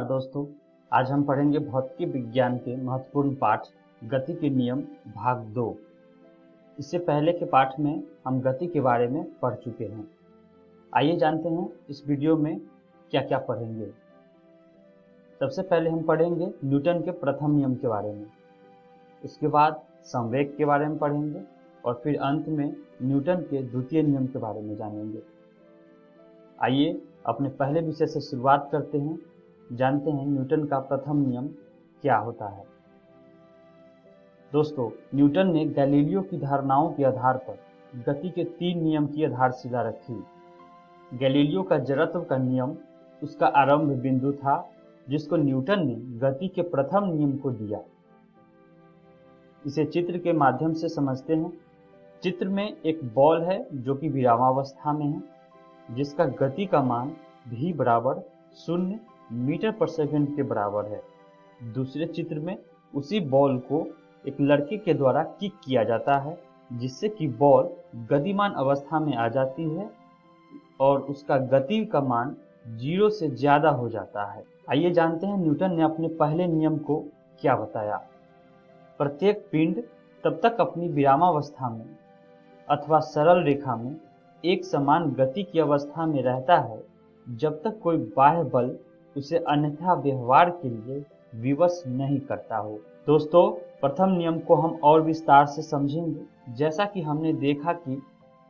दोस्तों, आज हम पढ़ेंगे भौतिकी विज्ञान के महत्वपूर्ण पाठ गति के नियम भाग 2। इससे पहले के पाठ में हम गति के बारे में पढ़ चुके हैं। आइए जानते हैं इस वीडियो में क्या क्या पढ़ेंगे। सबसे पहले हम पढ़ेंगे न्यूटन के प्रथम नियम के बारे में, उसके बाद संवेग के बारे में पढ़ेंगे और फिर अंत में न्यूटन के द्वितीय नियम के बारे में जानेंगे। आइए अपने पहले विषय से शुरुआत करते हैं, जानते हैं न्यूटन का प्रथम नियम क्या होता है। दोस्तों, न्यूटन ने गैलीलियो की धारणाओं के आधार पर गति के 3 नियम की आधारशिला रखी। गैलीलियो का जड़त्व का नियम उसका आरंभ बिंदु था, जिसको न्यूटन ने गति के प्रथम नियम को दिया। इसे चित्र के माध्यम से समझते हैं। चित्र में एक बॉल है जो कि विरामावस्था में है, जिसका गति का मान v बराबर 0 मीटर पर सेकंड के बराबर है। दूसरे चित्र में उसी बॉल को एक लड़के के द्वारा किक किया जाता है, जिससे कि बॉल गतिमान अवस्था में आ जाती है और उसका गति का मान 0 से ज्यादा हो जाता है। आइए जानते हैं न्यूटन ने अपने पहले नियम को क्या बताया। प्रत्येक पिंड तब तक अपनी विरामावस्था में अथवा सरल रेखा में एक समान गति की अवस्था में रहता है, जब तक कोई बाह्य बल उसे अन्यथा व्यवहार के लिए विवश नहीं करता हो। दोस्तों, प्रथम नियम को हम और विस्तार से समझेंगे। जैसा कि हमने देखा कि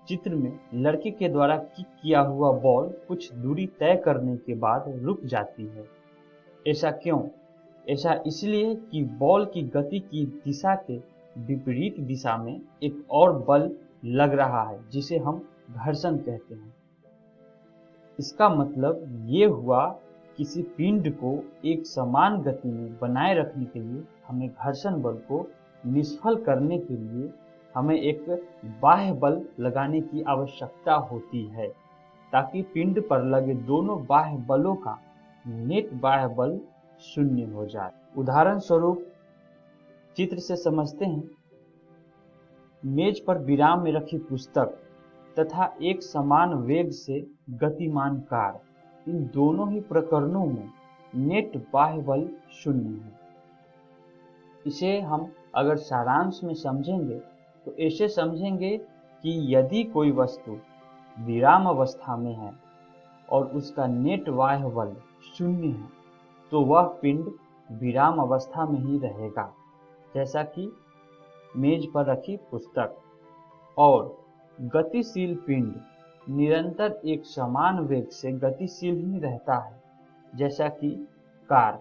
चित्र में लड़के के द्वारा किक किया हुआ बॉल कुछ दूरी तय करने के बाद रुक जाती है। ऐसा क्यों? ऐसा इसलिए कि बॉल की गति की दिशा के विपरीत दिशा में एक और बल लग रहा है, जिसे हम घर्षण कहते हैं। इसका मतलब ये हुआ, किसी पिंड को एक समान गति में बनाए रखने के लिए हमें घर्षण बल को निष्फल करने के लिए हमें एक बाह्य बल लगाने की आवश्यकता होती है, ताकि पिंड पर लगे दोनों बाह्य बलों का नेट बाह्य बल 0 हो जाए। उदाहरण स्वरूप चित्र से समझते हैं। मेज पर विराम में रखी पुस्तक तथा एक समान वेग से गतिमान कार, इन दोनों ही प्रकरणों में नेट बाह्य बल 0 है। इसे हम अगर सारांश में समझेंगे तो ऐसे समझेंगे कि यदि कोई वस्तु विराम अवस्था में है और उसका नेट बाह्य बल 0 है, तो वह पिंड विराम अवस्था में ही रहेगा, जैसा कि मेज पर रखी पुस्तक। और गतिशील पिंड निरंतर एक समान वेग से गतिशील ही रहता है, जैसा कि कार।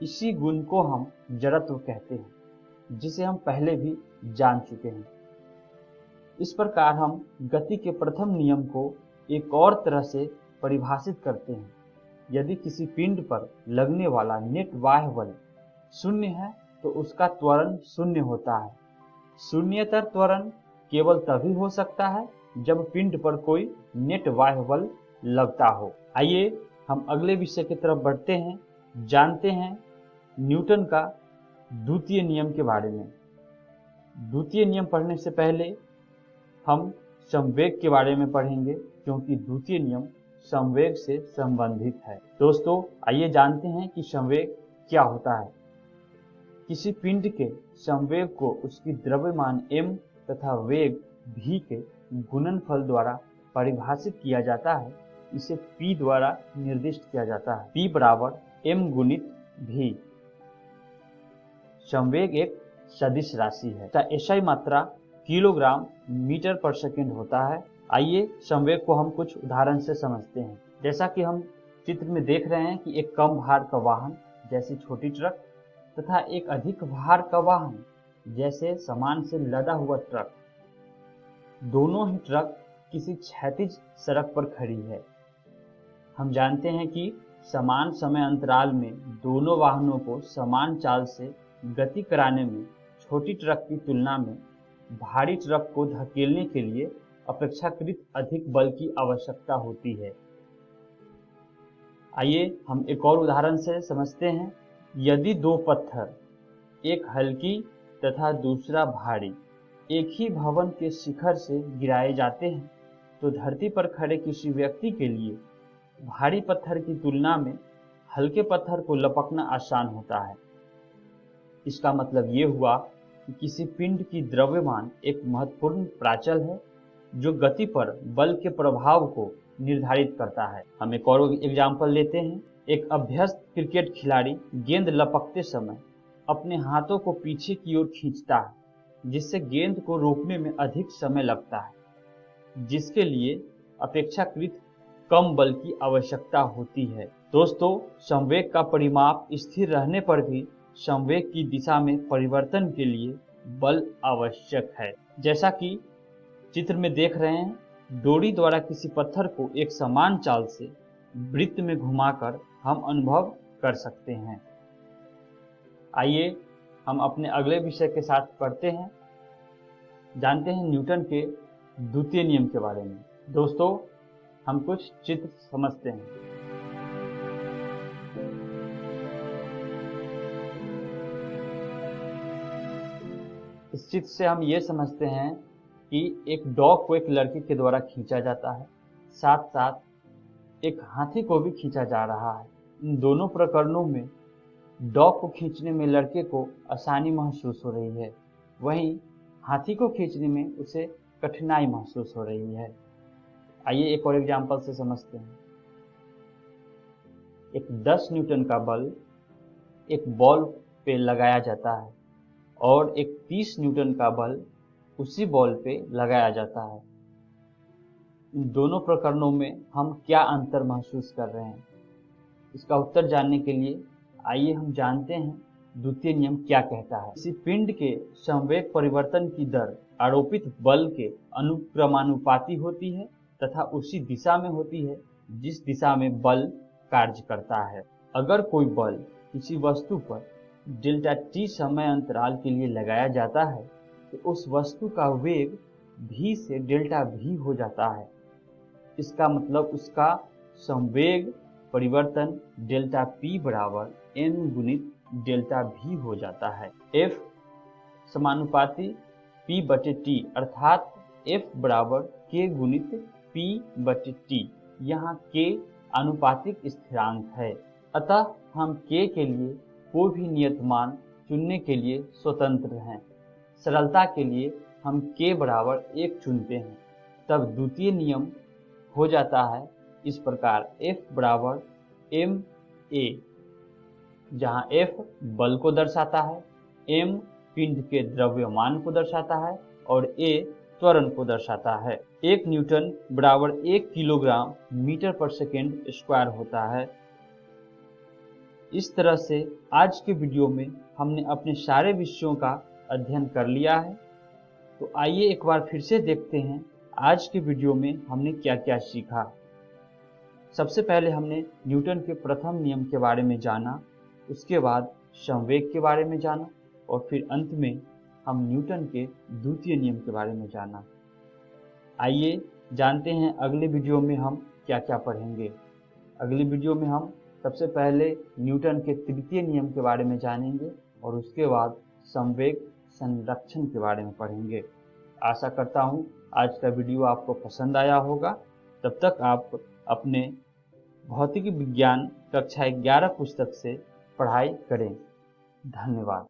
इसी गुण को हम जड़त्व कहते हैं, जिसे हम पहले भी जान चुके हैं। इस प्रकार हम गति के प्रथम नियम को एक और तरह से परिभाषित करते हैं। यदि किसी पिंड पर लगने वाला नेट बाह्य बल 0 है, तो उसका त्वरण 0 होता है। शून्यतर त्वरण केवल तभी हो सकता है जब पिंड पर कोई नेट बाह्य बल लगता हो। आइए हम अगले विषय की तरफ बढ़ते हैं, जानते हैं न्यूटन का द्वितीय नियम के बारे में। द्वितीय नियम पढ़ने से पहले हम संवेग के बारे में पढ़ेंगे, क्योंकि द्वितीय नियम संवेग से संबंधित है। दोस्तों, आइए जानते हैं कि संवेग क्या होता है। किसी पिंड के संवेग को उसकी द्रव्यमान m तथा वेग v के गुणनफल द्वारा परिभाषित किया जाता है। इसे p द्वारा निर्दिष्ट किया जाता है। p बराबर m गुणित v। संवेग एक सदिश राशि है। SI मात्रा किलोग्राम मीटर पर सेकंड होता है। आइए संवेग को हम कुछ उदाहरण से समझते हैं। जैसा कि हम चित्र में देख रहे हैं कि एक कम भार का वाहन जैसे छोटी ट्रक तथा एक अधिक भार का वाहन जैसे सामान से लदा हुआ ट्रक, दोनों ही ट्रक किसी क्षैतिज सड़क पर खड़ी है। हम जानते हैं कि समान समय अंतराल में दोनों वाहनों को समान चाल से गति कराने में छोटी ट्रक की तुलना में भारी ट्रक को धकेलने के लिए अपेक्षाकृत अधिक बल की आवश्यकता होती है। आइए हम एक और उदाहरण से समझते हैं। यदि 2 पत्थर, एक हल्की तथा दूसरा भारी, एक ही भवन के शिखर से गिराए जाते हैं, तो धरती पर खड़े किसी व्यक्ति के लिए भारी पत्थर की तुलना में हल्के पत्थर को लपकना आसान होता है। इसका मतलब ये हुआ कि किसी पिंड की द्रव्यमान एक महत्वपूर्ण प्राचल है जो गति पर बल के प्रभाव को निर्धारित करता है। हम एक और एग्जाम्पल लेते हैं। एक अभ्यस्त क्रिकेट खिलाड़ी गेंद लपकते समय अपने हाथों को पीछे की ओर खींचता है, जिससे गेंद को रोकने में अधिक समय लगता है, जिसके लिए अपेक्षाकृत कम बल की आवश्यकता होती है। दोस्तों, संवेग का परिमाप स्थिर रहने पर भी संवेग की दिशा में परिवर्तन के लिए बल आवश्यक है। जैसा कि चित्र में देख रहे हैं, डोरी द्वारा किसी पत्थर को एक समान चाल से वृत्त में घुमाकर हम अनुभव कर सकते हैं। आइए हम अपने अगले विषय के साथ पढ़ते हैं, जानते हैं न्यूटन के द्वितीय नियम के बारे में। दोस्तों, हम कुछ चित्र समझते हैं। इस चित्र से हम ये समझते हैं कि एक डॉग को एक लड़के के द्वारा खींचा जाता है, साथ साथ एक हाथी को भी खींचा जा रहा है। इन दोनों प्रकरणों में डॉग को खींचने में लड़के को आसानी महसूस हो रही है, वहीं हाथी को खींचने में उसे कठिनाई महसूस हो रही है। आइए एक और एग्जाम्पल से समझते हैं। एक 10 न्यूटन का बल एक बॉल पे लगाया जाता है और एक 30 न्यूटन का बल उसी बॉल पे लगाया जाता है। इन दोनों प्रकरणों में हम क्या अंतर महसूस कर रहे हैं? इसका उत्तर जानने के लिए आइए हम जानते हैं द्वितीय नियम क्या कहता है। किसी पिंड के संवेग परिवर्तन की दर आरोपित बल के अनुक्रमानुपाती होती है तथा उसी दिशा में होती है जिस दिशा में बल कार्य करता है। अगर कोई बल किसी वस्तु पर डेल्टा टी समय अंतराल के लिए लगाया जाता है तो उस वस्तु का वेग v से डेल्टा v हो जाता है। इसका मतलब उसका संवेग परिवर्तन डेल्टा p बराबर m गुणित डेल्टा v हो जाता है। F समानुपाती p बटे t अर्थात F बराबर k गुणित p बटे t। यहाँ k आनुपातिक स्थिरांक है, अतः हम k के लिए कोई भी नियत मान चुनने के लिए स्वतंत्र हैं। सरलता के लिए हम k बराबर 1 चुनते हैं, तब द्वितीय नियम हो जाता है इस प्रकार। F बराबर m a, जहाँ F बल को दर्शाता है, m पिंड के द्रव्यमान को दर्शाता है और a त्वरण को दर्शाता है। 1 न्यूटन बराबर 1 किलोग्राम मीटर पर सेकेंड स्क्वायर होता है। इस तरह से आज के वीडियो में हमने अपने सारे विषयों का अध्ययन कर लिया है। तो आइए एक बार फिर से देखते हैं आज के वीडियो में हमने क्या क्या सीखा। सबसे पहले हमने न्यूटन के प्रथम नियम के बारे में जाना, उसके बाद संवेग के बारे में जाना और फिर अंत में हम न्यूटन के द्वितीय नियम के बारे में जाना। आइए जानते हैं अगले वीडियो में हम क्या क्या पढ़ेंगे। अगले वीडियो में हम सबसे पहले न्यूटन के तृतीय नियम के बारे में जानेंगे और उसके बाद संवेग संरक्षण के बारे में पढ़ेंगे। आशा करता हूँ आज का वीडियो आपको पसंद आया होगा। तब तक आप अपने भौतिक विज्ञान कक्षा 11 पुस्तक से पढ़ाई करें। धन्यवाद।